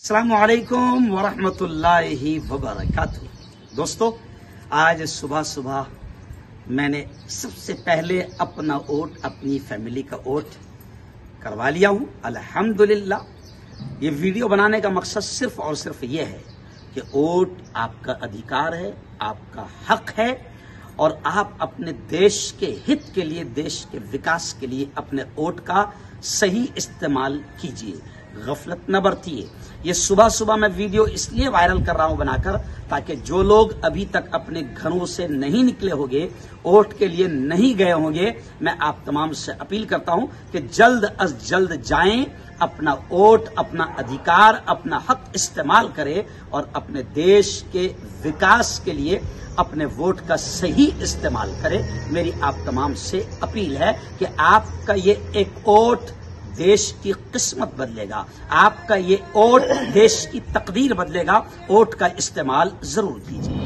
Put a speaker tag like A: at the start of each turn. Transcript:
A: अस्सलामुअलैकुम वरहमतुल्लाहि वबरकातुहू। दोस्तों, आज सुबह सुबह मैंने सबसे पहले अपना वोट, अपनी फैमिली का वोट करवा लिया हूं, अल्हम्दुलिल्लाह। ये वीडियो बनाने का मकसद सिर्फ और सिर्फ ये है कि वोट आपका अधिकार है, आपका हक है और आप अपने देश के हित के लिए, देश के विकास के लिए अपने वोट का सही इस्तेमाल कीजिए, गफलत न बरतिए। ये सुबह सुबह मैं वीडियो इसलिए वायरल कर रहा हूं बनाकर, ताकि जो लोग अभी तक अपने घरों से नहीं निकले होंगे, वोट के लिए नहीं गए होंगे, मैं आप तमाम से अपील करता हूं कि जल्द अज जल्द जाएं, अपना वोट, अपना अधिकार, अपना हक इस्तेमाल करें और अपने देश के विकास के लिए अपने वोट का सही इस्तेमाल करें। मेरी आप तमाम से अपील है कि आपका ये एक वोट देश की किस्मत बदलेगा, आपका ये वोट देश की तकदीर बदलेगा। वोट का इस्तेमाल जरूर कीजिए।